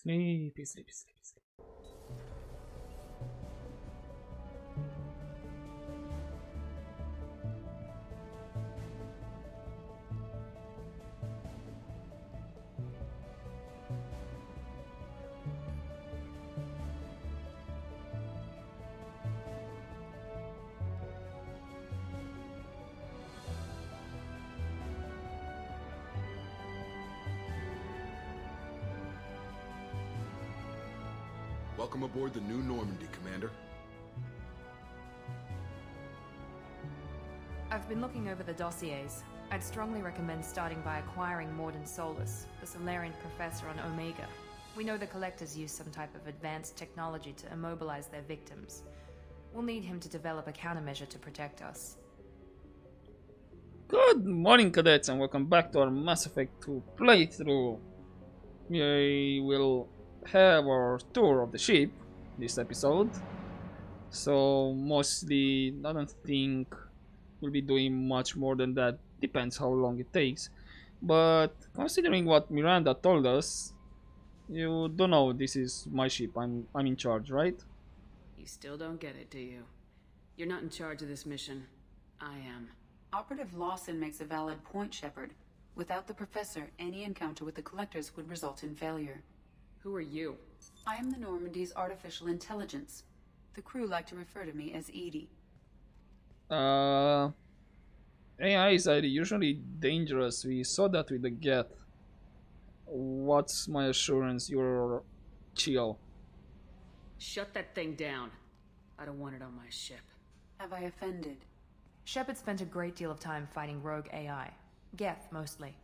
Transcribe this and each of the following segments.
Sleepy, sleepy, sleepy, sleepy. Welcome aboard the new Normandy, Commander. I've been looking over the dossiers. I'd strongly recommend starting by acquiring Morden Solus, the Solarian professor on Omega. We know the Collectors use some type of advanced technology to immobilize their victims. We'll need him to develop a countermeasure to protect us. Good morning, cadets, and welcome back to our Mass Effect 2 playthrough. We will have our tour of the ship this episode, so mostly I don't think we'll be doing much more than that. Depends how long it takes, but considering what Miranda told us, you don't know this is my ship. I'm in charge, right? You still don't get it, do you? You're not in charge of this mission. I am. Operative Lawson makes a valid point, Shepard. Without the Professor, any encounter with the Collectors would result in failure. Who are you? I am the Normandy's artificial intelligence. The crew like to refer to me as Edie. AIs are usually dangerous. We saw that with the Geth. What's my assurance you're chill? Shut that thing down. I don't want it on my ship. Have I offended? Shepard spent a great deal of time fighting rogue AI. Geth, mostly.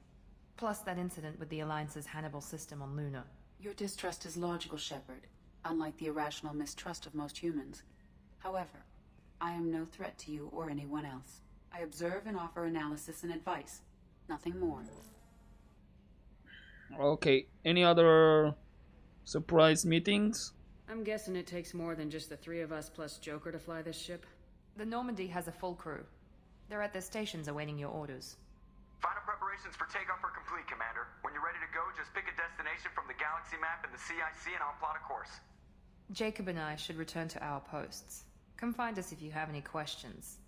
Plus that incident with the Alliance's Hannibal system on Luna. Your distrust is logical, Shepard, unlike the irrational mistrust of most humans. However, I am no threat to you or anyone else. I observe and offer analysis and advice. Nothing more. Okay, any other surprise meetings? I'm guessing it takes more than just the three of us plus Joker to fly this ship. The Normandy has a full crew. They're at their stations awaiting your orders. Final preparations for takeoff are complete, Commander. When you're ready to go, just pick a destination from the galaxy map and the CIC and I'll plot a course. Jacob and I should return to our posts. Come find us if you have any questions.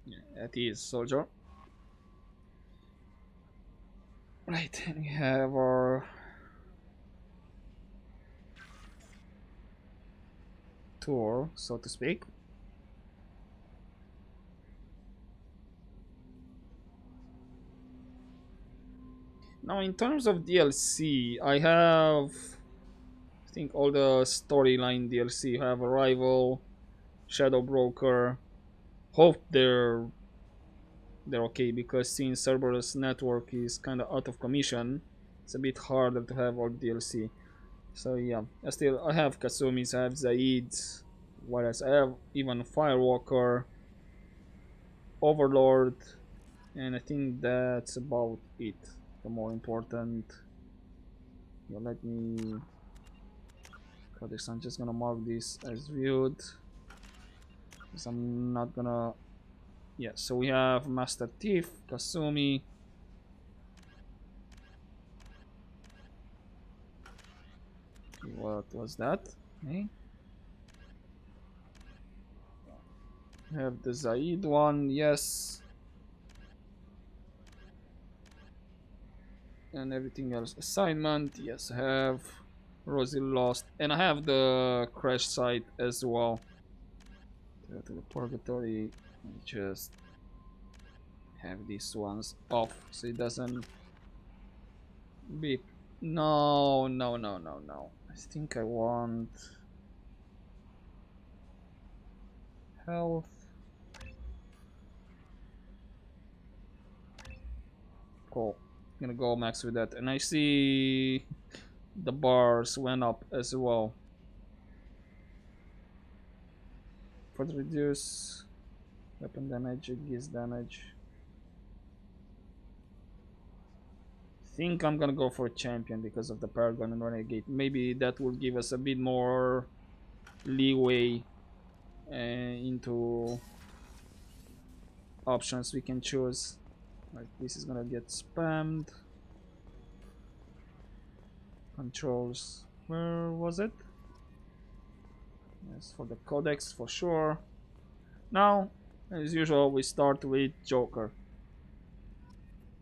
Yeah, that is, soldier. Right, and we have our tour, so to speak. Now, in terms of DLC, I think all the storyline DLC. You have Arrival, Shadow Broker. Hope they're okay, because since Cerberus network is kind of out of commission, it's a bit harder to have all DLC. So yeah, I have Kasumi's, I have Zaid's, what else? I have even Firewalker, Overlord, and I think that's about it. The more important. Yeah, let me cut this. I'm just gonna mark this as viewed, because I'm not gonna. Yeah, so we have Master Thief, Kasumi. What was that? Okay. We have the Zaid one, yes. And everything else. Assignment, yes, I have Rosie Lost. And I have the crash site as well. Go to the Purgatory. Just have these ones off so it doesn't beep. No. I think I want health. Cool. I'm gonna go max with that. And I see the bars went up as well. For the reduce weapon damage, gears damage. I think I'm gonna go for a champion because of the Paragon and Renegade. Maybe that will give us a bit more leeway into options we can choose. Right, this is gonna get spammed. Controls. Where was it? Yes, for the codex for sure. Now, as usual, we start with Joker.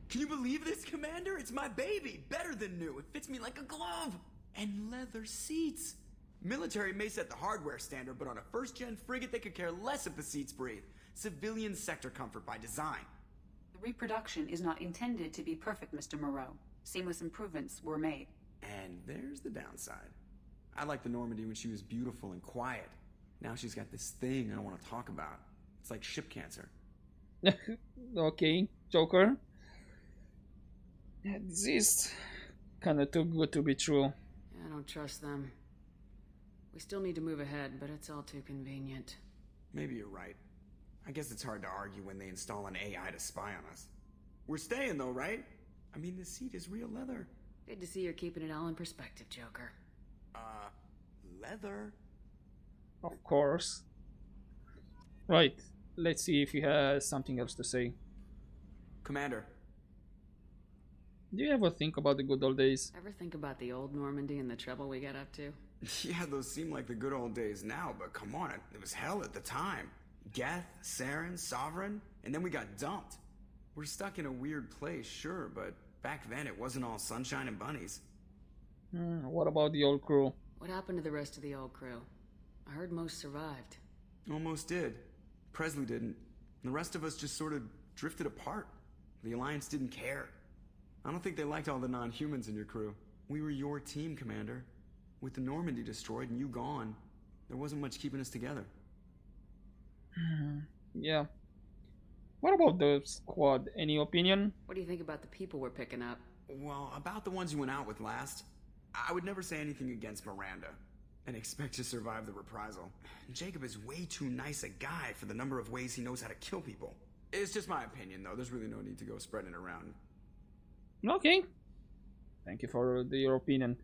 Can you believe this, Commander? It's my baby! Better than new. It fits me like a glove! And leather seats! Military may set the hardware standard, but on a first-gen frigate they could care less if the seats breathe. Civilian sector comfort by design. The reproduction is not intended to be perfect, Mr. Moreau. Seamless improvements were made. And there's the downside. I liked the Normandy when she was beautiful and quiet. Now she's got this thing I don't want to talk about. It's like ship cancer. Okay, Joker. Yeah, this is kinda too good to be true. I don't trust them. We still need to move ahead, but it's all too convenient. Maybe you're right. I guess it's hard to argue when they install an AI to spy on us. We're staying though, right? I mean, the seat is real leather. Good to see you're keeping it all in perspective, Joker. Leather? Of course. Right, let's see if he has something else to say. Commander. Do you ever think about the good old days? Ever think about the old Normandy and the trouble we got up to? Yeah, those seem like the good old days now, but come on, it was hell at the time. Geth, Saren, Sovereign, and then we got dumped. We're stuck in a weird place, sure, but back then it wasn't all sunshine and bunnies. What about the old crew? What happened to the rest of the old crew? I heard most survived. Almost did. Presley didn't. The rest of us just sort of drifted apart. The Alliance didn't care. I don't think they liked all the non-humans in your crew. We were your team, Commander. With the Normandy destroyed and you gone, there wasn't much keeping us together. Yeah. What about the squad? Any opinion? What do you think about the people we're picking up? Well, about the ones you went out with last, I would never say anything against Miranda and expect to survive the reprisal. Jacob is way too nice a guy for the number of ways he knows how to kill people. It's just my opinion, though. There's really no need to go spreading it around. Okay. Thank you for your opinion.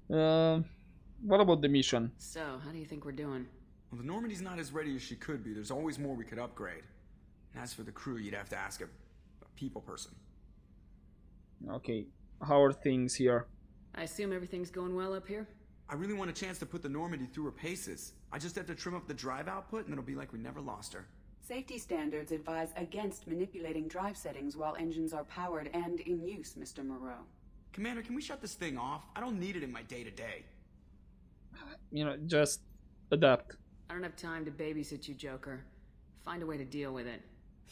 What about the mission? So, how do you think we're doing? Well, the Normandy's not as ready as she could be. There's always more we could upgrade. And as for the crew, you'd have to ask a people person. Okay. How are things here? I assume everything's going well up here? I really want a chance to put the Normandy through her paces. I just have to trim up the drive output and it'll be like we never lost her. Safety standards advise against manipulating drive settings while engines are powered and in use, Mr. Moreau. Commander, can we shut this thing off? I don't need it in my day-to-day. You know, just adapt. I don't have time to babysit you, Joker. Find a way to deal with it.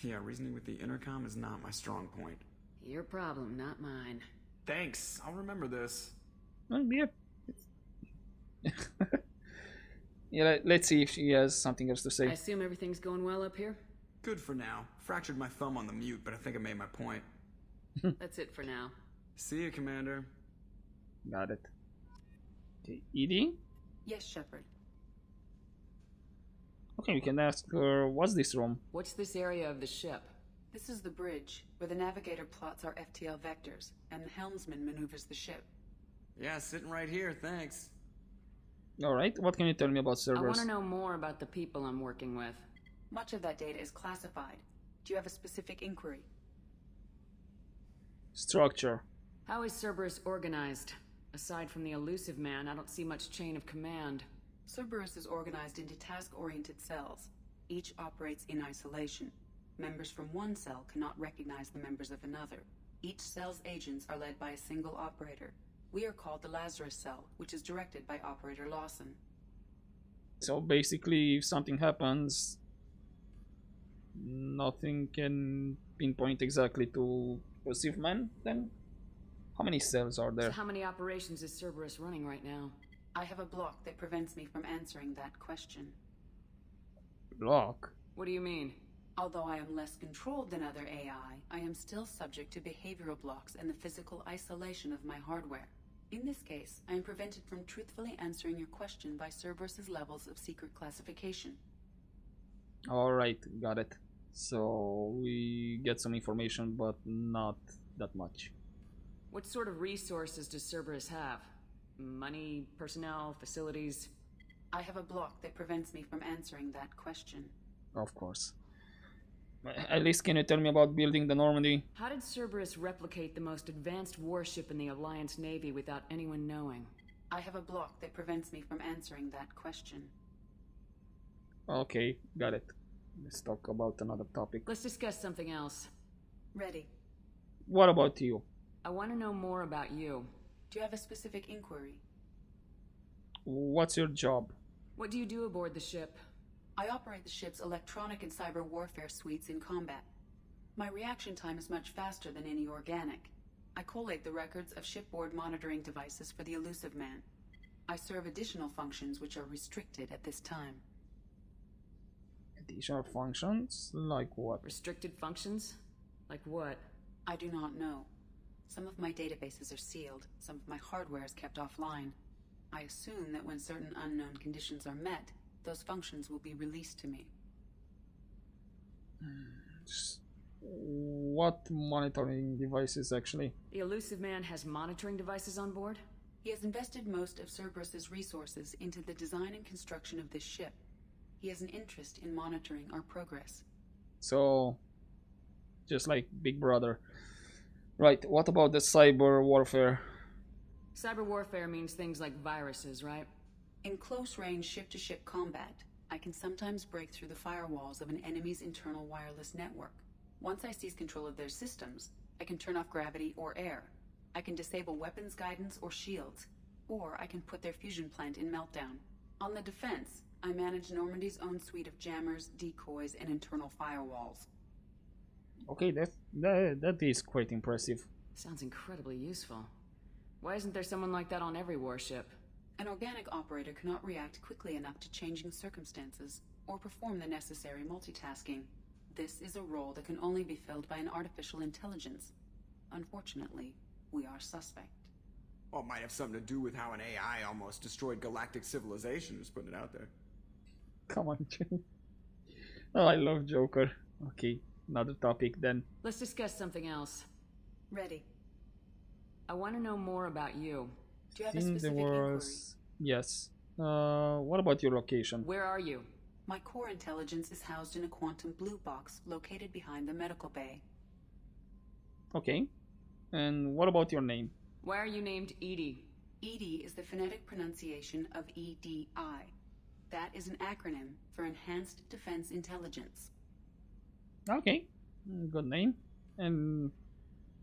Yeah, reasoning with the intercom is not my strong point. Your problem, not mine. Thanks, I'll remember this. Yeah. Yeah, let's see if she has something else to I say. assume everything's going well up here? Good for now. Fractured my thumb on the mute, but I think I made my point. That's it for now. See you, Commander. Got it. Okay, Edie? Yes, Shepard. Okay, we can ask her, what's this room? What's this area of the ship? This is the bridge, where the navigator plots our FTL vectors, and the helmsman maneuvers the ship. Yeah, sitting right here, thanks. Alright, what can you tell me about I want Cerberus? to know more about the people I'm working with. Much of that data is classified. Do you have a specific inquiry? Structure. How is Cerberus organized? Aside from the elusive man, I don't see much chain of command. Cerberus is organized into task-oriented cells. Each operates in isolation. Members from one cell cannot recognize the members of another. Each cell's agents are led by a single operator. We are called the Lazarus cell, which is directed by Operator Lawson. So basically, if something happens, nothing can pinpoint exactly to elusive man, then? How many cells are So there? how many operations is Cerberus running right now? I have a block that prevents me from answering that question. Block? What do you mean? Although I am less controlled than other AI, I am still subject to behavioral blocks and the physical isolation of my hardware. In this case, I am prevented from truthfully answering your question by Cerberus's levels of secret classification. Alright, got it. So we get some information, but not that much. What sort of resources does Cerberus have? Money, personnel, facilities? I have a block that prevents me from answering that question. Of course. At least can you tell me about building the Normandy? How did Cerberus replicate the most advanced warship in the Alliance Navy without anyone knowing? I have a block that prevents me from answering that question. Okay, got it. Let's talk about another topic. Let's discuss something else. Ready. What about you? I want to know more about you. Do you have a specific inquiry? What's your job? What do you do aboard the ship? I operate the ship's electronic and cyber warfare suites in combat. My reaction time is much faster than any organic. I collate the records of shipboard monitoring devices for the Elusive Man. I serve additional functions which are restricted at this time. Additional functions? Like what? Restricted functions? Like what? I do not know. Some of my databases are sealed, some of my hardware is kept offline. I assume that when certain unknown conditions are met, those functions will be released to me. What monitoring devices actually? The Elusive Man has monitoring devices on board? He has invested most of Cerberus's resources into the design and construction of this ship. He has an interest in monitoring our progress. So, just like Big Brother. Right, what about the cyber warfare? Cyber warfare means things like viruses, right? In close-range ship-to-ship combat, I can sometimes break through the firewalls of an enemy's internal wireless network. Once I seize control of their systems, I can turn off gravity or air. I can disable weapons guidance or shields, or I can put their fusion plant in meltdown. On the defense, I manage Normandy's own suite of jammers, decoys, and internal firewalls. Okay, that is quite impressive. Sounds incredibly useful. Why isn't there someone like that on every warship? An organic operator cannot react quickly enough to changing circumstances, or perform the necessary multitasking. This is a role that can only be filled by an artificial intelligence. Unfortunately, we are suspect. Well, it might have something to do with how an AI almost destroyed galactic civilization, just putting it out there. Come on, Jay. Oh, I love Joker. Okay, another topic then. Let's discuss something else. Ready. I want to know more about you. Do you have a specific inquiry? Yes. What about your location? Where are you? My core intelligence is housed in a quantum blue box located behind the medical bay. Okay. And what about your name? Why are you named Edie? EDI is the phonetic pronunciation of EDI. That is an acronym for Enhanced Defense Intelligence. Okay. Good name. And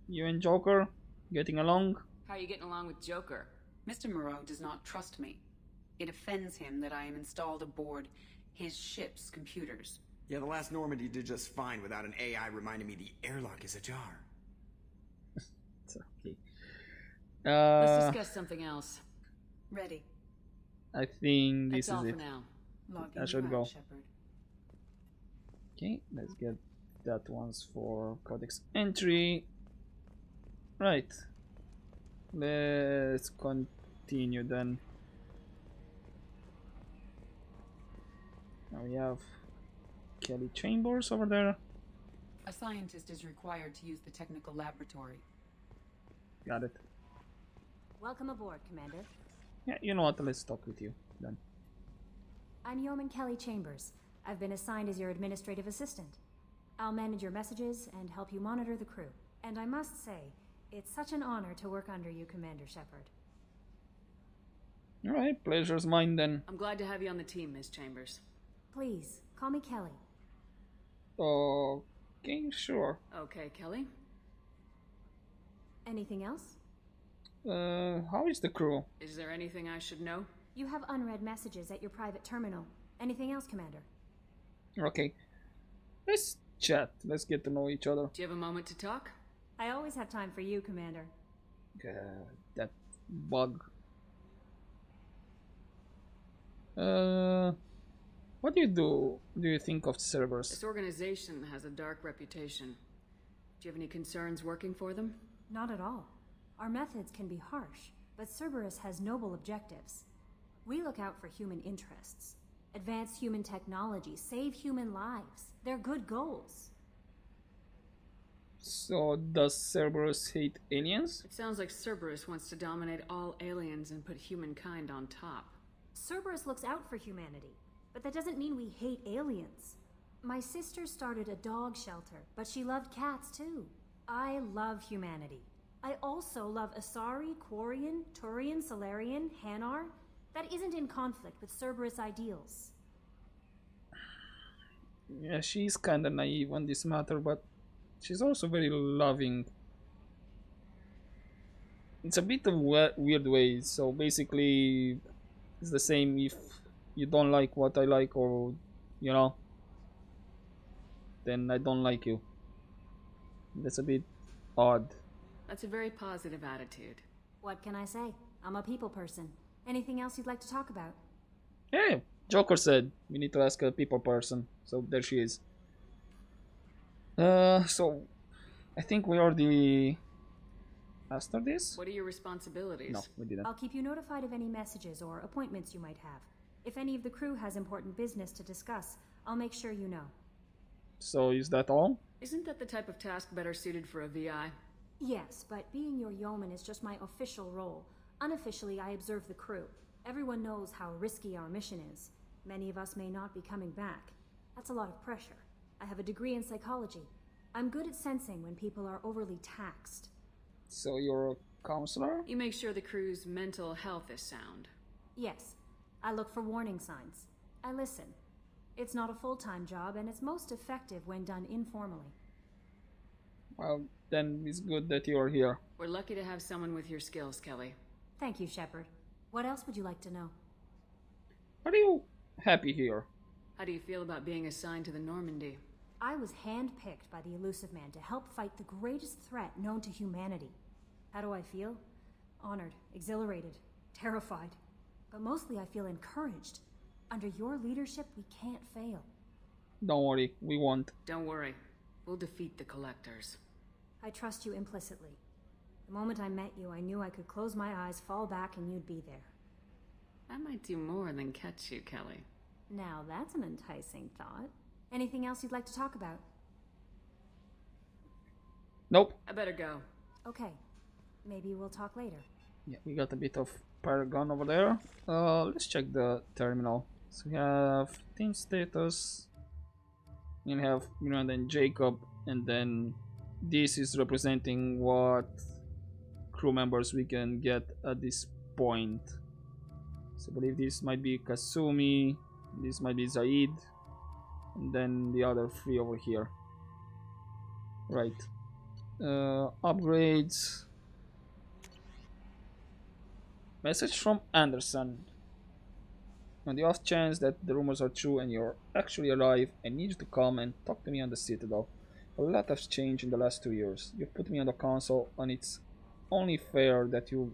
you and Joker getting along? How are you getting along with Joker? Mr. Moreau does not trust me. It offends him that I am installed aboard his ship's computers. Yeah, the last Normandy did just fine without an AI reminding me the airlock is ajar. It's okay. Let's discuss something else. Ready. I think this That's all is for it. now. Logging I should you go. out, Shepard. Okay, let's get that once for codex entry. Right. Let's continue then. Now we have Kelly Chambers over there. A scientist is required to use the technical laboratory. Got it. Welcome aboard, Commander. Yeah, you know what? Let's talk with you then. I'm Yeoman Kelly Chambers. I've been assigned as your administrative assistant. I'll manage your messages and help you monitor the crew. And I must say, it's such an honor to work under you, Commander Shepard. Alright, pleasure's mine then. I'm glad to have you on the team, Miss Chambers. Please, call me Kelly. Okay, sure. Okay, Kelly. Anything else? How is the crew? Is there anything I should know? You have unread messages at your private terminal. Anything else, Commander? Okay. Let's chat. Let's get to know each other. Do you have a moment to talk? I always have time for you, Commander. That bug. What do you think of Cerberus? This organization has a dark reputation. Do you have any concerns working for them? Not at all. Our methods can be harsh, but Cerberus has noble objectives. We look out for human interests. Advance human technology, save human lives. They're good goals. So, does Cerberus hate aliens? It sounds like Cerberus wants to dominate all aliens and put humankind on top. Cerberus looks out for humanity, but that doesn't mean we hate aliens. My sister started a dog shelter, but she loved cats too. I love humanity. I also love Asari, Quarian, Turian, Solarian, Hanar. That isn't in conflict with Cerberus ideals. Yeah, she's kinda naive on this matter, but she's also very loving. It's a bit of weird ways, so basically it's the same if you don't like what I like, or you know, then I don't like you. That's a bit odd. That's a very positive attitude. What can I say? I'm a people person. Anything else you'd like to talk about? Hey, Joker said we need to ask a people person, so there she is. So I think we already asked her this. What are your responsibilities? No, we didn't. I'll keep you notified of any messages or appointments you might have. If any of the crew has important business to discuss, I'll make sure you know. So is that all? Isn't that the type of task better suited for a VI? Yes, but being your yeoman is just my official role. Unofficially, I observe the crew. Everyone knows how risky our mission is. Many of us may not be coming back. That's a lot of pressure. I have a degree in psychology. I'm good at sensing when people are overly taxed. So you're a counselor? You make sure the crew's mental health is sound. Yes, I look for warning signs. I listen. It's not a full-time job, and it's most effective when done informally. Well, then it's good that you're here. We're lucky to have someone with your skills, Kelly. Thank you, Shepard. What else would you like to know? Are you happy here? How do you feel about being assigned to the Normandy? I was handpicked by the Elusive Man to help fight the greatest threat known to humanity. How do I feel? Honored, exhilarated, terrified. But mostly I feel encouraged. Under your leadership, we can't fail. Don't worry, we won't. Don't worry. We'll defeat the Collectors. I trust you implicitly. The moment I met you, I knew I could close my eyes, fall back, and you'd be there. That might do more than catch you, Kelly. Now that's an enticing thought. Anything else you'd like to talk about? Nope. I better go. Okay. Maybe we'll talk later. Yeah, we got a bit of Paragon over there. Let's check the terminal. So we have team status. We have Miranda and Jacob, and then this is representing what crew members we can get at this point. So I believe this might be Kasumi, this might be Zaid, and then the other three over here. Right. Upgrades. Message from Anderson. On the off chance that the rumors are true and you're actually alive, I need you to come and talk to me on the Citadel. A lot has changed in the last 2 years. You've put me on the council, and it's only fair that you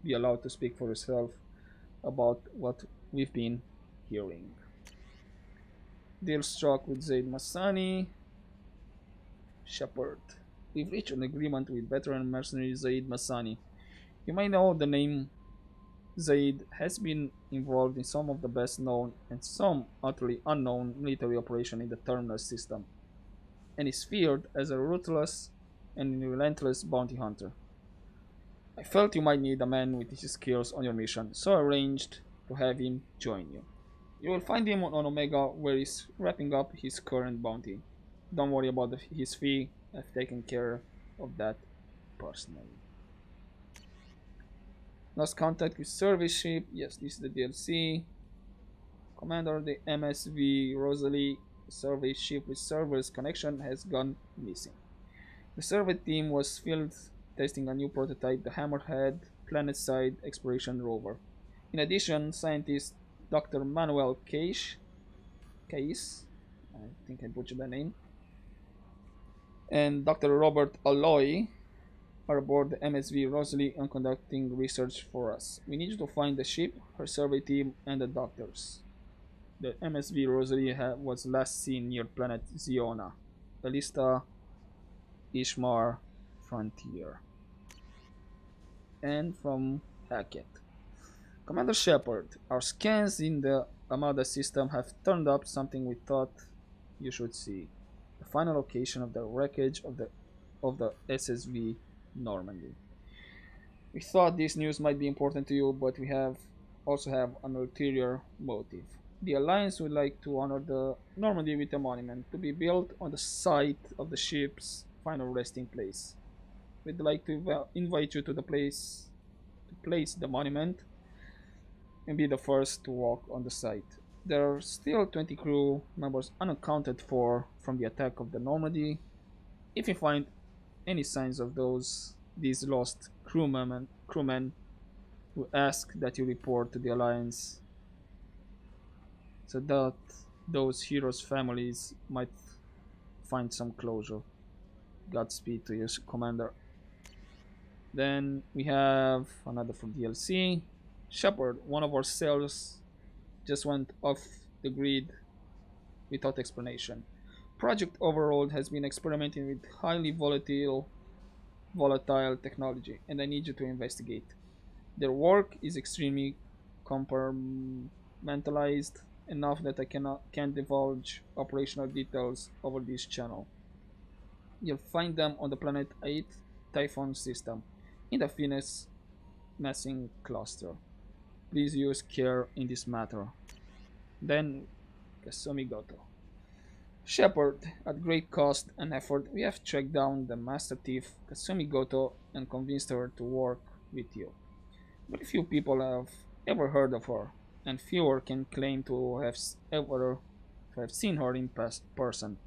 be allowed to speak for yourself about what we've been hearing. Deal struck with Zaid Massani. Shepard. We've reached an agreement with veteran mercenary Zaid Massani. You might know the name. Zaid has been involved in some of the best known and some utterly unknown military operations in the Terminal system, and is feared as a ruthless and relentless bounty hunter. I felt you might need a man with his skills on your mission, so I arranged to have him join you. You will find him on Omega, where he's wrapping up his current bounty. Don't worry about his fee, I've taken care of that personally. Lost contact with service ship. Yes, this is the DLC. Commander, the MSV Rosalie survey ship with Cerberus connection has gone missing. The survey team was field testing a new prototype, the Hammerhead planet-side exploration rover. In addition, scientist Dr. Manuel Case, I think I butchered the name, and Dr. Robert Alloy are aboard the MSV Rosalie and conducting research for us. We need you to find the ship, her survey team, and the doctors. The MSV Rosalie was last seen near planet Ziona, Elista, Ishmar, Frontier. And from Hackett. Commander Shepard, our scans in the Armada system have turned up something we thought you should see. The final location of the wreckage of the SSV Normandy. We thought this news might be important to you, but we also have an ulterior motive. The Alliance would like to honor the Normandy with a monument to be built on the site of the ship's final resting place. We'd like to invite you to the place to place the monument and be the first to walk on the site. There are still 20 crew members unaccounted for from the attack of the Normandy. If you find any signs of these lost crewmen who ask that you report to the Alliance so that those heroes' families might find some closure. Godspeed to you, Commander. Then we have another from DLC. Shepard, one of our cells, just went off the grid without explanation. Project Overlord has been experimenting with highly volatile technology, and I need you to investigate. Their work is extremely compartmentalized, enough that I can't divulge operational details over this channel. You'll find them on the Planet 8 Typhon system, in the Venus massing cluster. Please use care in this matter. Then, Kasumi Goto. Shepard, at great cost and effort, we have tracked down the master thief Kasumi Goto and convinced her to work with you. Very few people have ever heard of her, and fewer can claim to have seen her in person.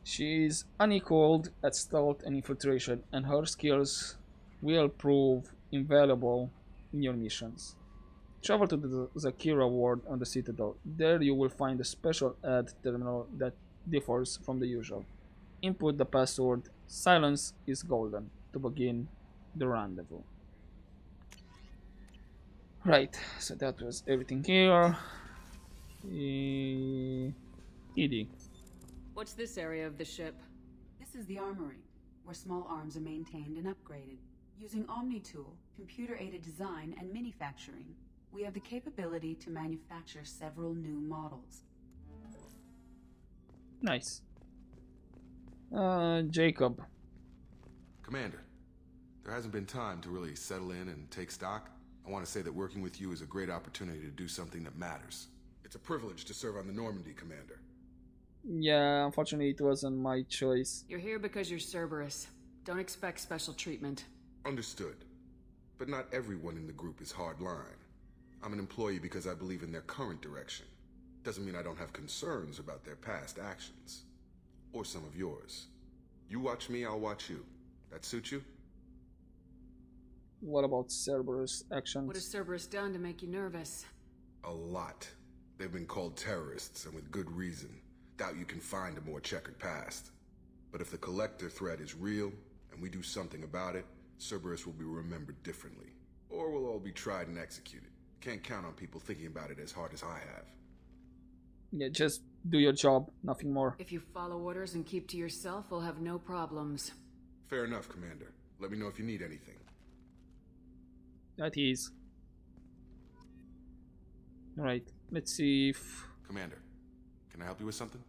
She is unequaled at stealth and infiltration, and her skills will prove invaluable in your missions. Travel to the Zakira ward on the Citadel. There you will find a special ad terminal that differs from the usual. Input the password "Silence is Golden" to begin the rendezvous. Right, so that was everything here. ED. What's this area of the ship? This is the Armory, where small arms are maintained and upgraded. Using Omni-Tool, computer-aided design, and manufacturing, we have the capability to manufacture several new models. Nice. Jacob. Commander, there hasn't been time to really settle in and take stock. I want to say that working with you is a great opportunity to do something that matters. It's a privilege to serve on the Normandy, Commander. Yeah, unfortunately it wasn't my choice. You're here because you're Cerberus. Don't expect special treatment. Understood. But not everyone in the group is hardline. I'm an employee because I believe in their current direction. Doesn't mean I don't have concerns about their past actions. Or some of yours. You watch me, I'll watch you. That suit you? What about Cerberus actions? What has Cerberus done to make you nervous? A lot. They've been called terrorists, and with good reason. Doubt you can find a more checkered past. But if the Collector threat is real, and we do something about it, Cerberus will be remembered differently. Or we'll all be tried and executed. Can't count on people thinking about it as hard as I have. Yeah, just do your job, nothing more. If you follow orders and keep to yourself, we'll have no problems. Fair enough, Commander. Let me know if you need anything. That is. Alright, let's see if... Commander, can I help you with something?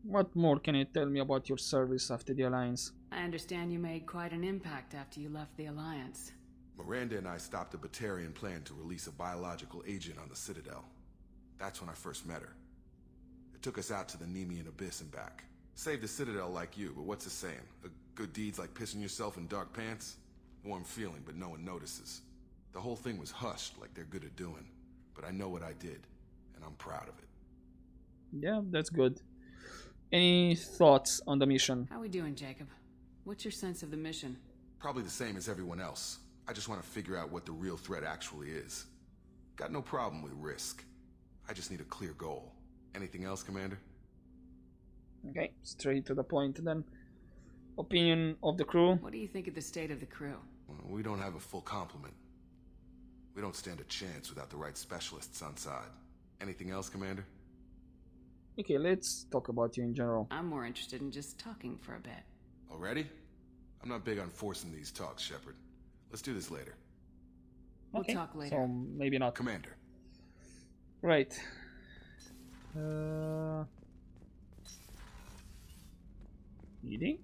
What more can you tell me about your service after the Alliance? I understand you made quite an impact after you left the Alliance. Miranda and I stopped a Batarian plan to release a biological agent on the Citadel. That's when I first met her. It took us out to the Nemean Abyss and back. Saved the Citadel like you, but what's the saying? A good deed's like pissing yourself in dark pants? Warm feeling, but no one notices. The whole thing was hushed like they're good at doing. But I know what I did, and I'm proud of it. Yeah, that's good. Any thoughts on the mission? How we doing, Jacob? What's your sense of the mission? Probably the same as everyone else. I just want to figure out what the real threat actually is. Got no problem with risk. I just need a clear goal. Anything else, Commander? Okay, straight to the point then. Opinion of the crew? What do you think of the state of the crew? Well, we don't have a full complement. We don't stand a chance without the right specialists on side. Anything else, Commander? Okay, let's talk about you in general. I'm more interested in just talking for a bit. Already? I'm not big on forcing these talks, Shepard. Let's do this later. We'll Okay, talk later. so maybe not. Commander. Right. ED?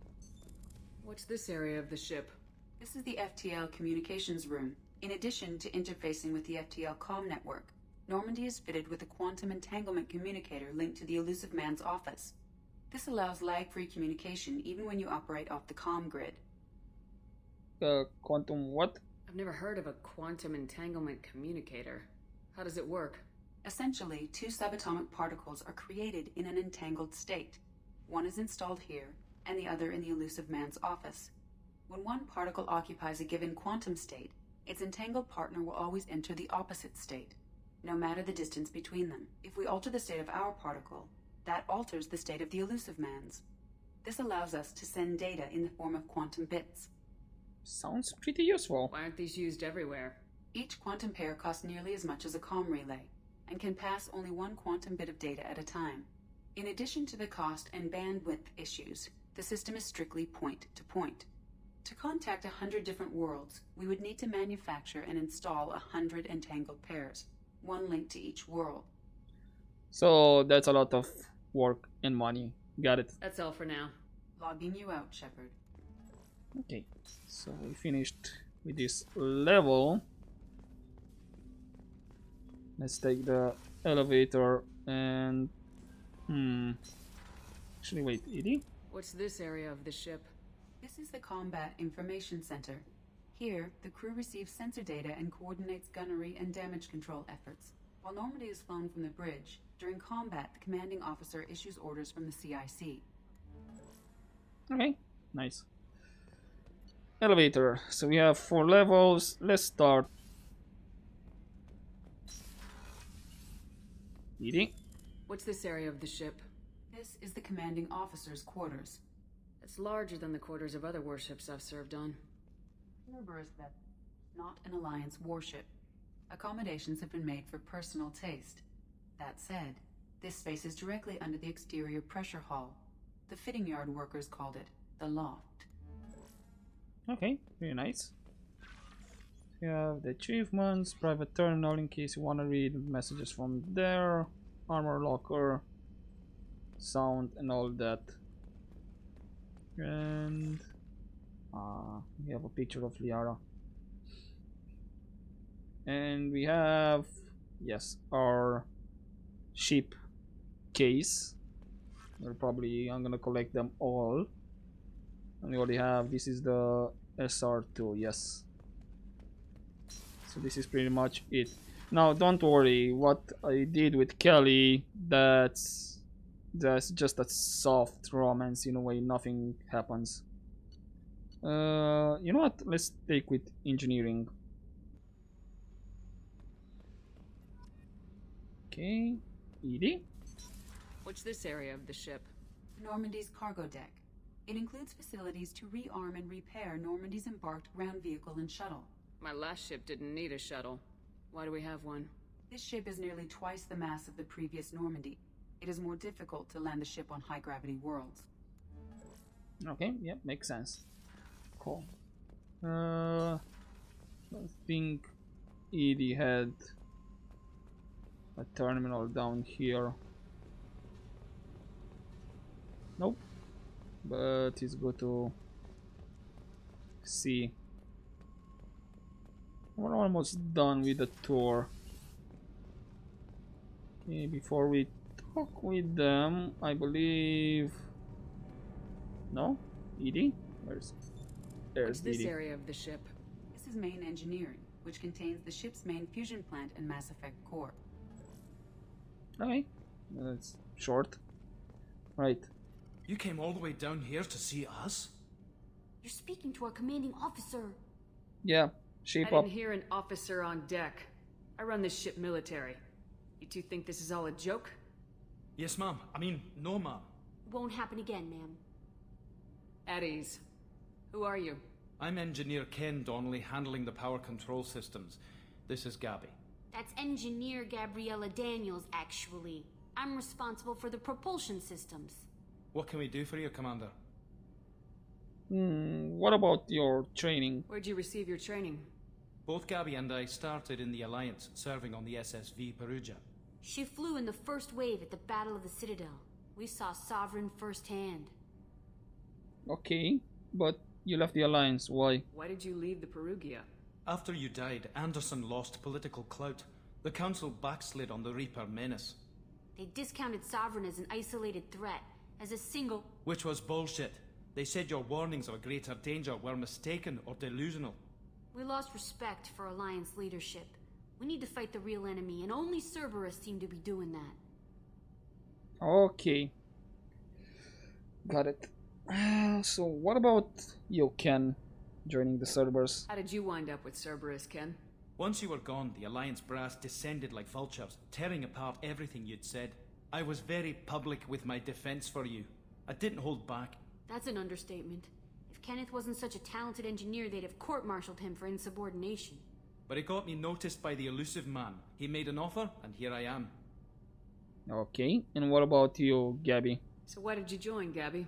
What's this area of the ship? This is the FTL Communications Room. In addition to interfacing with the FTL comm network, Normandy is fitted with a quantum entanglement communicator linked to the elusive man's office. This allows lag-free communication even when you operate off the comm grid. Quantum what? I've never heard of a quantum entanglement communicator. How does it work? Essentially, two subatomic particles are created in an entangled state. One is installed here, and the other in the elusive man's office. When one particle occupies a given quantum state, its entangled partner will always enter the opposite state, no matter the distance between them. If we alter the state of our particle, that alters the state of the elusive man's. This allows us to send data in the form of quantum bits. Sounds pretty useful. Why aren't these used everywhere? Each quantum pair costs nearly as much as a comm relay, and can pass only one quantum bit of data at a time. In addition to the cost and bandwidth issues, the system is strictly point-to-point. To contact 100 different worlds, we would need to manufacture and install 100 entangled pairs, one link to each world. So that's a lot of work and money. Got it. That's all for now. Logging you out, Shepard. Okay, so we finished with this level. Let's take the elevator and actually wait, Edie? What's this area of the ship? This is the Combat Information Center. Here, the crew receives sensor data and coordinates gunnery and damage control efforts. While Normandy is flown from the bridge, during combat, the commanding officer issues orders from the CIC. Okay, nice. Elevator. So we have 4 levels. Let's start. Edie? What's this area of the ship? This is the commanding officer's quarters. It's larger than the quarters of other warships I've served on. Cerberus, not an Alliance warship. Accommodations have been made for personal taste. That said, this space is directly under the exterior pressure hall. The fitting yard workers called it the loft. Okay, very nice. We have the achievements, private terminal in case you want to read messages from there, armor locker, sound and all that. And we have a picture of Liara. And we have, yes, our ship case. I'm gonna collect them all. And we already have, this is the SR-2, yes. So this is pretty much it. Now don't worry, what I did with Kelly, that's just a soft romance in a way, nothing happens. You know what, let's take with engineering. Okay, Edie? What's this area of the ship? Normandy's cargo deck. It includes facilities to rearm and repair Normandy's embarked ground vehicle and shuttle. My last ship didn't need a shuttle. Why do we have one? This ship is nearly twice the mass of the previous Normandy. It is more difficult to land the ship on high-gravity worlds. Okay, yeah, makes sense. Cool. I think Edie had a terminal down here. Nope. But it's good to see. We're almost done with the tour. Okay, before we talk with them, I believe. No? Edie? There's What's this Edie. area of the ship? This is main engineering, which contains the ship's main fusion plant and Mass Effect core. Okay, that's short. Right. You came all the way down here to see us? You're speaking to our commanding officer. Yeah, I shape up. didn't hear an officer on deck. I run this ship military. You two think this is all a joke? Yes, ma'am. I mean, no, ma'am. Won't happen again, ma'am. At ease. Who are you? I'm Engineer Ken Donnelly, handling the power control systems. This is Gabby. That's Engineer Gabriella Daniels, actually. I'm responsible for the propulsion systems. What can we do for you, Commander? What about your training? Where'd you receive your training? Both Gabby and I started in the Alliance, serving on the SSV Perugia. She flew in the first wave at the Battle of the Citadel. We saw Sovereign firsthand. Okay, but you left the Alliance, why? Why did you leave the Perugia? After you died, Anderson lost political clout. The Council backslid on the Reaper menace. They discounted Sovereign as an isolated threat, as a single... Which was bullshit. They said your warnings of a greater danger were mistaken or delusional. We lost respect for Alliance leadership. We need to fight the real enemy, and only Cerberus seemed to be doing that. Okay. Got it. So what about you, Ken, joining the Cerberus? How did you wind up with Cerberus, Ken? Once you were gone, the Alliance brass descended like vultures, tearing apart everything you'd said. I was very public with my defense for you. I didn't hold back. That's an understatement. If Kenneth wasn't such a talented engineer, they'd have court-martialed him for insubordination. But it got me noticed by the elusive man. He made an offer, and here I am. Okay, and what about you, Gabby? So why did you join, Gabby?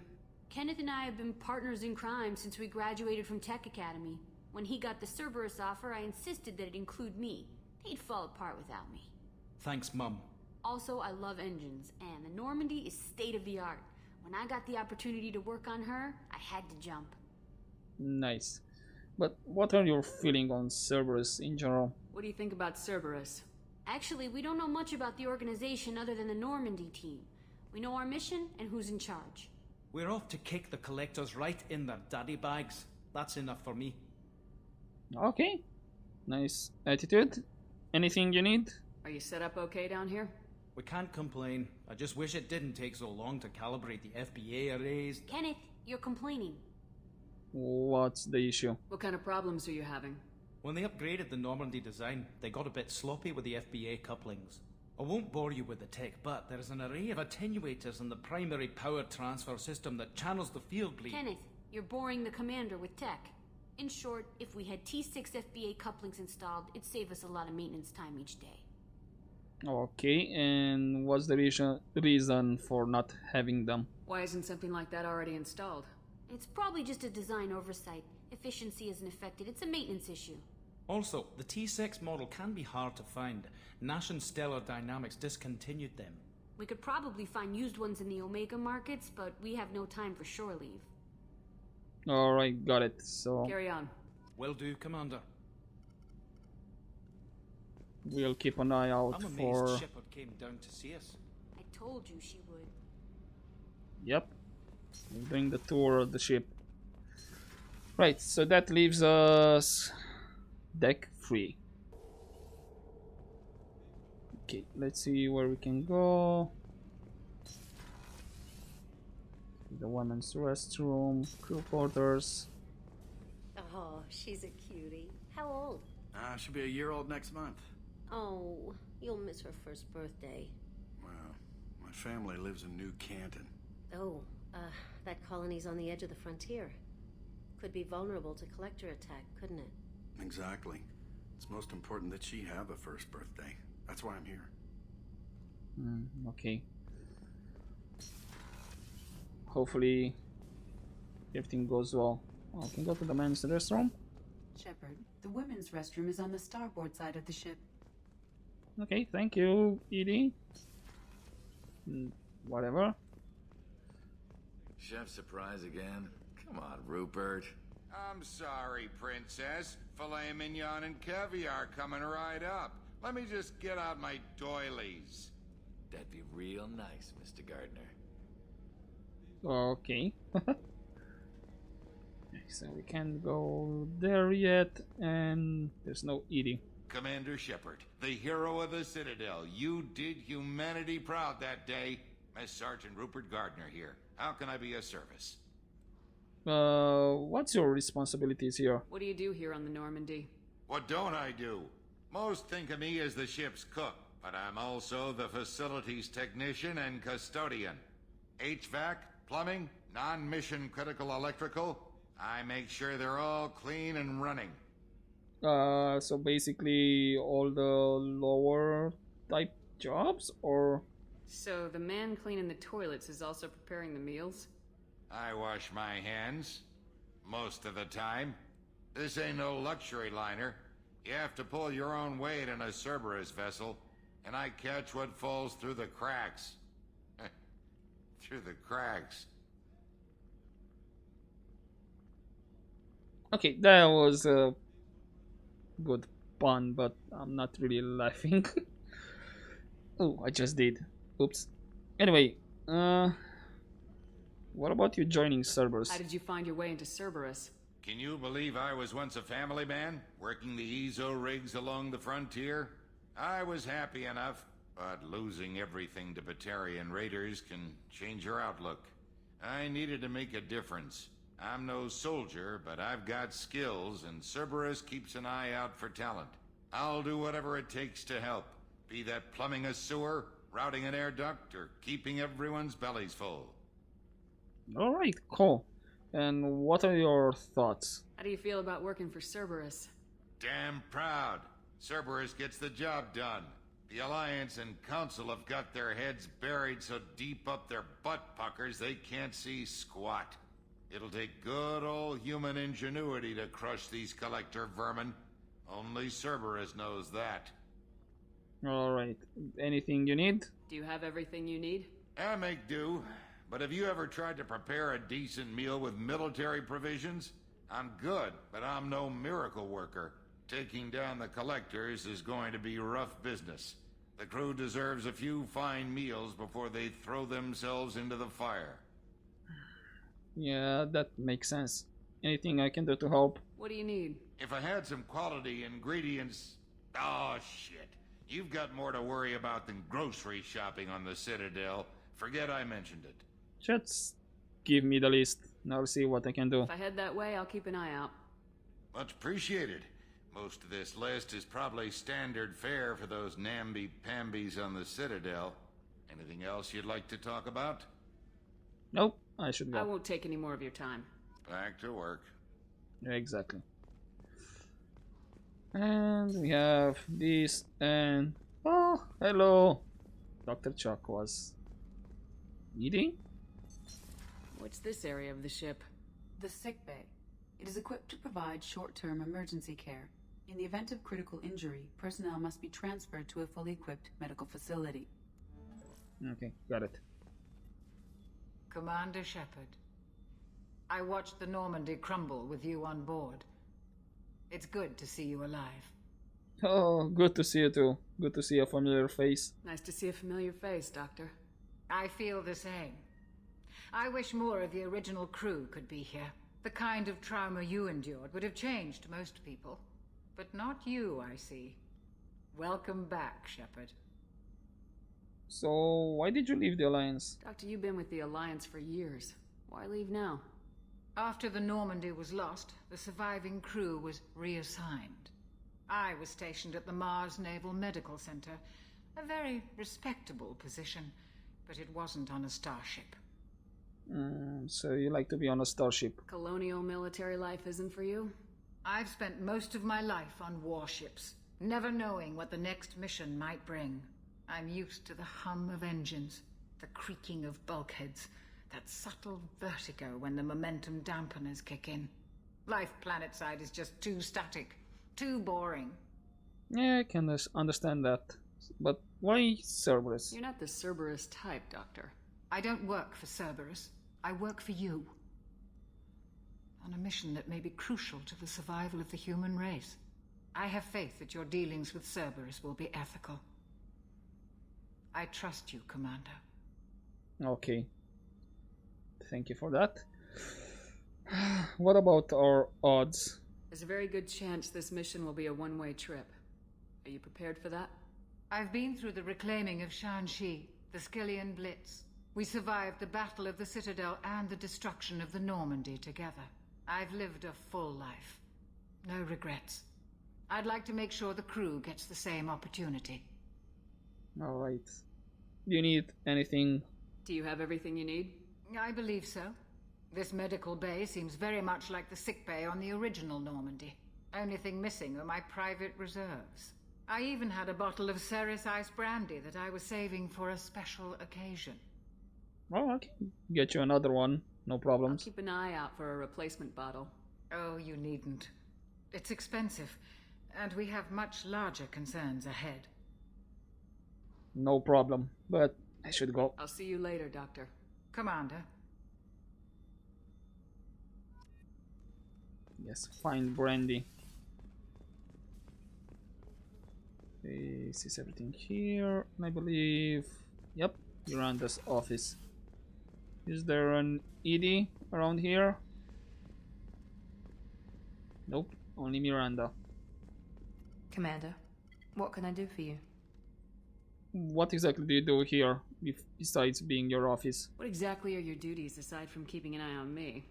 Kenneth and I have been partners in crime since we graduated from Tech Academy. When he got the Cerberus offer, I insisted that it include me. They'd fall apart without me. Thanks, Mum. Also, I love engines, and the Normandy is state-of-the-art. When I got the opportunity to work on her, I had to jump. Nice. But what are your feelings on Cerberus in general? What do you think about Cerberus? Actually, we don't know much about the organization other than the Normandy team. We know our mission and who's in charge. We're off to kick the collectors right in their daddy bags. That's enough for me. Okay. Nice attitude. Anything you need? Are you set up okay down here? We can't complain. I just wish it didn't take so long to calibrate the FBA arrays. Kenneth, you're complaining. What's the issue? What kind of problems are you having? When they upgraded the Normandy design, they got a bit sloppy with the FBA couplings. I won't bore you with the tech, but there is an array of attenuators in the primary power transfer system that channels the field bleed. Kenneth, you're boring the commander with tech. In short, if we had T6 FBA couplings installed, it'd save us a lot of maintenance time each day. Okay, and what's the reason for not having them? Why isn't something like that already installed? It's probably just a design oversight. Efficiency isn't affected. It's a maintenance issue. Also, the T6 model can be hard to find. Nash and Stellar Dynamics discontinued them. We could probably find used ones in the Omega markets, but we have no time for shore leave. Alright, got it. So Carry on. Will do, Commander. we'll keep an eye out I'm for... amazed Shepard came down to see us. I told you she would. Yep. We'll bring the tour of the ship. Right, so that leaves us deck 3. Okay, let's see where we can go. The women's restroom, crew quarters. Oh, she's a cutie. How old? She'll be a year old next month. Oh, you'll miss her first birthday. Well, my family lives in New Canton. Oh, that colony's on the edge of the frontier. Could be vulnerable to collector attack, couldn't it? Exactly. It's most important that she have a first birthday. That's why I'm here. Okay. Hopefully everything goes well. I can go to the men's restroom. Shepard, the women's restroom is on the starboard side of the ship. Okay, thank you, Edie. Whatever. Chef surprise again? Come on, Rupert. I'm sorry, Princess. Filet mignon and caviar coming right up. Let me just get out my doilies. That'd be real nice, Mr. Gardner. Okay. So we can't go there yet, and there's no eating. Commander Shepard, the hero of the Citadel. You did humanity proud that day. Miss Sergeant Rupert Gardner here. How can I be of service? What's your responsibilities here? What do you do here on the Normandy? What don't I do? Most think of me as the ship's cook, but I'm also the facilities technician and custodian. HVAC, plumbing, non-mission critical electrical. I make sure they're all clean and running. So basically all the lower type jobs, or? So the man cleaning the toilets is also preparing the meals? I wash my hands. Most of the time. This ain't no luxury liner. You have to pull your own weight in a Cerberus vessel, and I catch what falls through the cracks. Through the cracks. Okay, that was a good pun, but I'm not really laughing. Oh, I just did. Oops. Anyway, what about you joining Cerberus? How did you find your way into Cerberus? Can you believe I was once a family man, working the EZO rigs along the frontier? I was happy enough, but losing everything to Batarian raiders can change your outlook. I needed to make a difference. I'm no soldier, but I've got skills, and Cerberus keeps an eye out for talent. I'll do whatever it takes to help, be that plumbing a sewer, routing an air duct, or keeping everyone's bellies full. Alright, cool. And what are your thoughts? How do you feel about working for Cerberus? Damn proud. Cerberus gets the job done. The Alliance and Council have got their heads buried so deep up their butt puckers they can't see squat. It'll take good old human ingenuity to crush these collector vermin. Only Cerberus knows that. Alright, anything you need? Do you have everything you need? I make do. But have you ever tried to prepare a decent meal with military provisions? I'm good, but I'm no miracle worker. Taking down the collectors is going to be rough business. The crew deserves a few fine meals before they throw themselves into the fire. Yeah, that makes sense. Anything I can do to help? What do you need? If I had some quality ingredients... Oh, shit. You've got more to worry about than grocery shopping on the Citadel. Forget I mentioned it. Just give me the list and I'll see what I can do. If I head that way, I'll keep an eye out. Much appreciated. Most of this list is probably standard fare for those namby-pambies on the Citadel. Anything else you'd like to talk about? Nope, I should go. I won't take any more of your time. Back to work. Exactly. And we have this and... Oh, hello! Dr. Chuck was... eating? What's this area of the ship? The Sickbay. It is equipped to provide short-term emergency care. In the event of critical injury, personnel must be transferred to a fully equipped medical facility. Okay, got it. Commander Shepard, I watched the Normandy crumble with you on board. It's good to see you alive. Oh, good to see you too. Good to see a familiar face. Nice to see a familiar face, Doctor. I feel the same. I wish more of the original crew could be here. The kind of trauma you endured would have changed most people. But not you, I see. Welcome back, Shepard. So, why did you leave the Alliance? Doctor, you've been with the Alliance for years. Why leave now? After the Normandy was lost, the surviving crew was reassigned. I was stationed at the Mars Naval Medical Center, a very respectable position, but it wasn't on a starship. So you like to be on a starship? Colonial military life isn't for you? I've spent most of my life on warships, never knowing what the next mission might bring. I'm used to the hum of engines, the creaking of bulkheads, that subtle vertigo when the momentum dampeners kick in. Life planetside is just too static, too boring. Yeah, I can understand that. But why Cerberus? You're not the Cerberus type, Doctor. I don't work for Cerberus. I work for you. On a mission that may be crucial to the survival of the human race. I have faith that your dealings with Cerberus will be ethical. I trust you, Commander. Okay. Thank you for that. What about our odds? There's a very good chance this mission will be a one-way trip. Are you prepared for that? I've been through the reclaiming of Shanxi, the Skillian Blitz. We survived the Battle of the Citadel and the destruction of the Normandy together. I've lived a full life. No regrets. I'd like to make sure the crew gets the same opportunity. Alright. Do you need anything? Do you have everything you need? I believe so. This medical bay seems very much like the sick bay on the original Normandy. Only thing missing are my private reserves. I even had a bottle of Cerberus ice brandy that I was saving for a special occasion. Oh, I can get you another one. No problems. I'll keep an eye out for a replacement bottle. Oh, you needn't. It's expensive, and we have much larger concerns ahead. No problem, but I should go. I'll see you later, Doctor. Commander. Yes, find brandy. this is everything here. I believe, yep, Miranda's office. Is there an ED around here? Nope, only Miranda. Commander, what can I do for you? What exactly do you do here, besides being your office? What exactly are your duties aside from keeping an eye on me?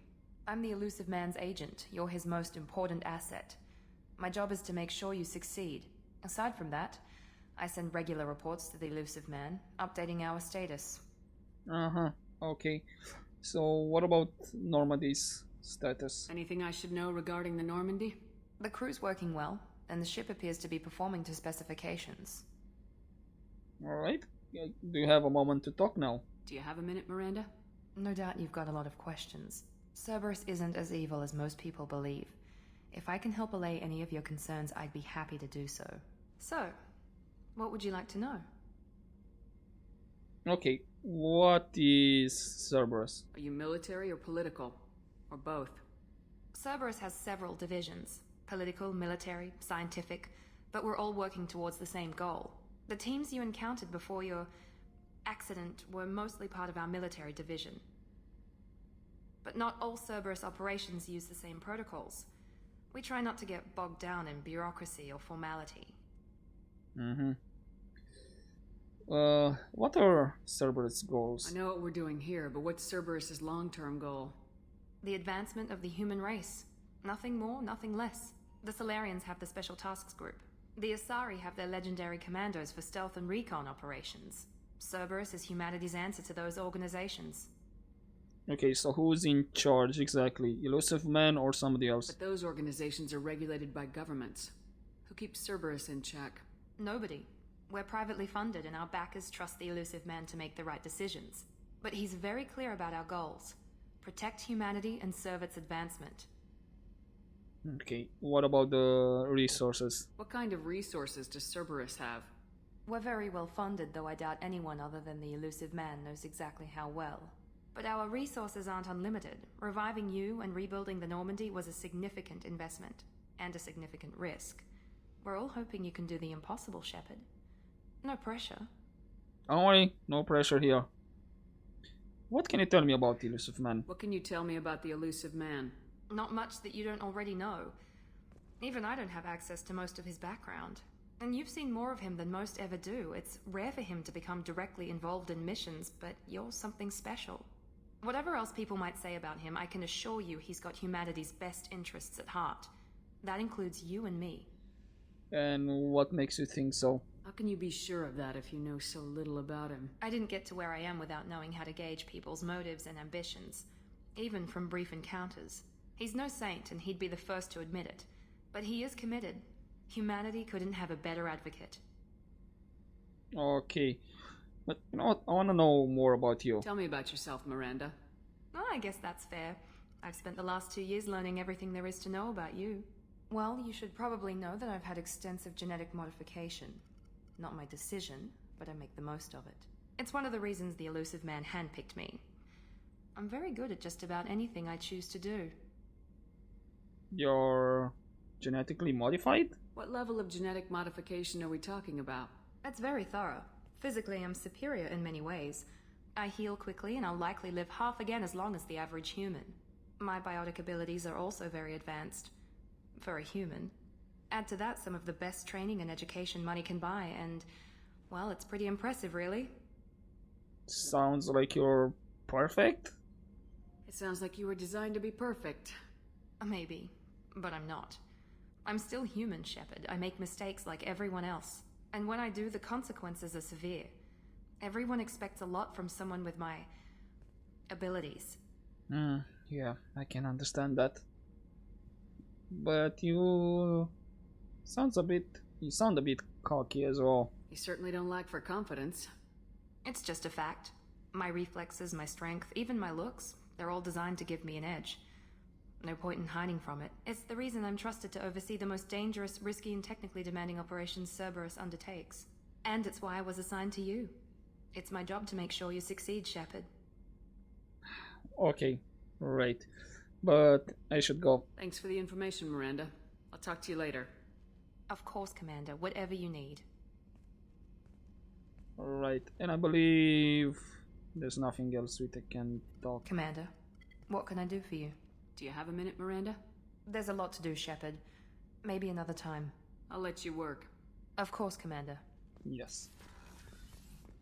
I'm the elusive man's agent. You're his most important asset. My job is to make sure you succeed. Aside from that, I send regular reports to the elusive man, updating our status. Uh-huh, okay. So what about Normandy's status? Anything I should know regarding the Normandy? The crew's working well, and the ship appears to be performing to specifications. Alright. Do you have a moment to talk now? Do you have a minute, Miranda? No doubt you've got a lot of questions. Cerberus isn't as evil as most people believe. If I can help allay any of your concerns, I'd be happy to do so. So, what would you like to know? Okay, what is Cerberus? Are you military or political? Or both? Cerberus has several divisions. Political, military, scientific, but we're all working towards the same goal. The teams you encountered before your accident were mostly part of our military division. But not all Cerberus operations use the same protocols. We try not to get bogged down in bureaucracy or formality. Mm-hmm. What are Cerberus goals? I know what we're doing here, but what's Cerberus's long-term goal? The advancement of the human race. Nothing more, nothing less. The Solarians have the Special Tasks Group. The Asari have their legendary commandos for stealth and recon operations. Cerberus is humanity's answer to those organizations. Okay, so who's in charge exactly? Elusive Man or somebody else? But those organizations are regulated by governments. Who keeps Cerberus in check? Nobody. We're privately funded and our backers trust the Elusive Man to make the right decisions. But he's very clear about our goals. Protect humanity and serve its advancement. Okay, what about the resources? What kind of resources does Cerberus have? We're very well funded, though I doubt anyone other than the Elusive Man knows exactly how well. But our resources aren't unlimited. Reviving you and rebuilding the Normandy was a significant investment, and a significant risk. We're all hoping you can do the impossible, Shepard. No pressure. Don't worry, no pressure here. What can you tell me about the Elusive Man? What can you tell me about the Elusive Man? Not much that you don't already know. Even I don't have access to most of his background. And you've seen more of him than most ever do. It's rare for him to become directly involved in missions, but you're something special. Whatever else people might say about him, I can assure you he's got humanity's best interests at heart. That includes you and me. And what makes you think so? How can you be sure of that if you know so little about him? I didn't get to where I am without knowing how to gauge people's motives and ambitions, even from brief encounters. He's no saint, and he'd be the first to admit it. But he is committed. Humanity couldn't have a better advocate. Okay. But you know what? I want to know more about you. Tell me about yourself, Miranda. Oh, I guess that's fair. I've spent the last 2 years learning everything there is to know about you. Well, you should probably know that I've had extensive genetic modification. Not my decision, but I make the most of it. It's one of the reasons the Elusive Man handpicked me. I'm very good at just about anything I choose to do. You're genetically modified? What level of genetic modification are we talking about? That's very thorough. Physically, I'm superior in many ways. I heal quickly, and I'll likely live half again as long as the average human. My biotic abilities are also very advanced. For a human. Add to that some of the best training and education money can buy, and, well, it's pretty impressive, really. Sounds like you're perfect? It sounds like you were designed to be perfect. Maybe, but I'm not. I'm still human, Shepard. I make mistakes like everyone else. And when I do, the consequences are severe. Everyone expects a lot from someone with my abilities. Yeah, I can understand that. But you sound a bit cocky as well. You certainly don't lack for confidence. It's just a fact. My reflexes, my strength, even my looks, they're all designed to give me an edge. No point in hiding from it. It's the reason I'm trusted to oversee the most dangerous, risky, and technically demanding operations Cerberus undertakes. And it's why I was assigned to you. It's my job to make sure you succeed, Shepard. Okay, right. But I should go. Thanks for the information, Miranda. I'll talk to you later. Of course, Commander. Whatever you need. Right, and I believe there's nothing else we can talk. Commander, what can I do for you? Do you have a minute, Miranda? There's a lot to do, Shepard. Maybe another time. I'll let you work. Of course, Commander. Yes.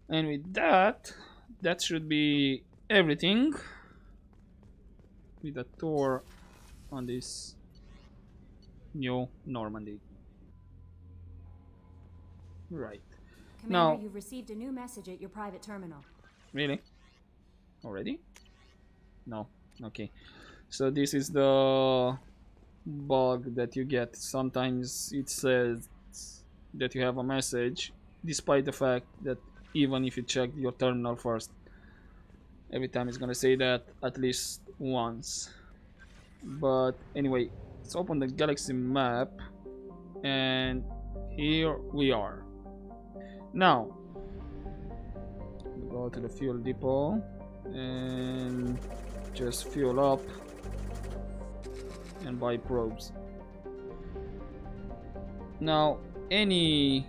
And with that, that should be everything. With a tour on this new Normandy. Right. Commander, Now, you've received a new message at your private terminal. really? Already? No. Okay. So this is the bug that you get. Sometimes it says that you have a message, despite the fact that even if you check your terminal first, every time it's gonna say that at least once. But anyway, let's open the galaxy map, and here we are. Now, go to the fuel depot and just fuel up and buy probes. Now, any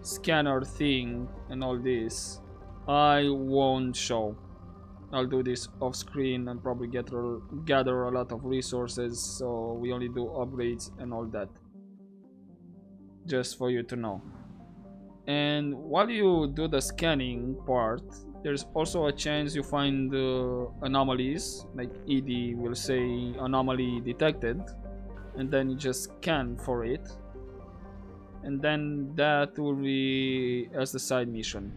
scanner thing and all this I won't show. I'll do this off screen and probably gather a lot of resources, so we only do upgrades and all that, just for you to know. And while you do the scanning part, there's also a chance you find anomalies, like ED will say anomaly detected, and then you just scan for it, and then that will be as a side mission,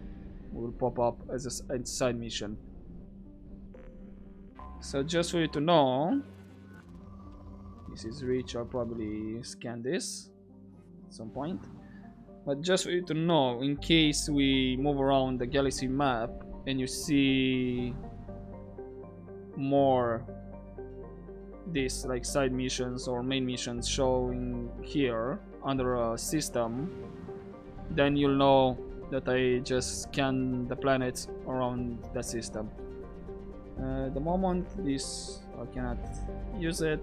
will pop up as a side mission. So just for you to know, this is reach. I'll probably scan this at some point, but just for you to know, in case we move around the galaxy map and you see more this like side missions or main missions showing here under a system, then you'll know that I just scanned the planets around the system. At the moment this I cannot use it,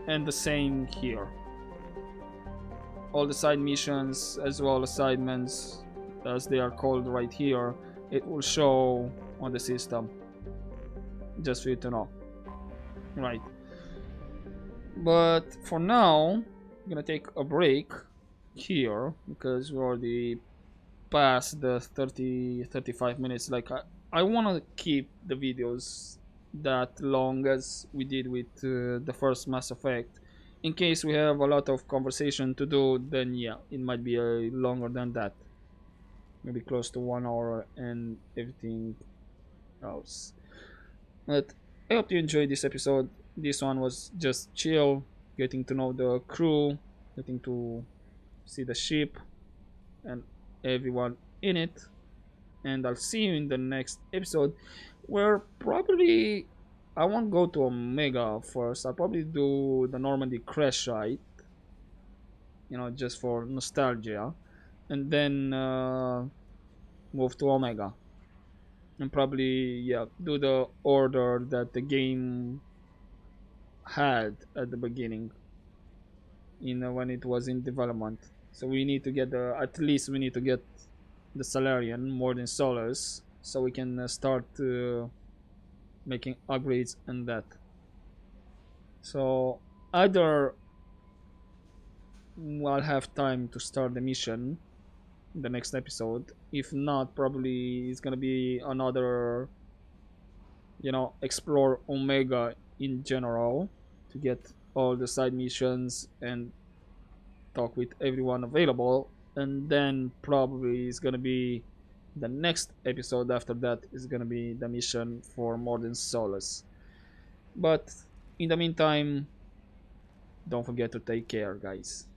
and the same here. All the side missions as well as assignments, as they are called right here, it will show on the system, just for you to know. Right, but for now I'm gonna take a break here because we're already past the 35 minutes. Like I want to keep the videos that long as we did with the first Mass Effect. In case we have a lot of conversation to do, then yeah, it might be longer than that, maybe close to 1 hour and everything else. But I hope you enjoyed this episode. This one was just chill, getting to know the crew, getting to see the ship and everyone in it. And I'll see you in the next episode, where probably I won't go to Omega first. I'll probably do the Normandy crash site, you know, just for nostalgia, and then move to Omega, and probably yeah, do the order that the game had at the beginning, you know, when it was in development. So we need to get at least we need to get the Salarian more than Solus, so we can start making upgrades and that. So either I'll have time to start the mission in the next episode, if not probably it's gonna be another, you know, explore Omega in general to get all the side missions and talk with everyone available. And then probably it's gonna be the next episode after that is gonna be the mission for more than Solus. But in the meantime, don't forget to take care, guys.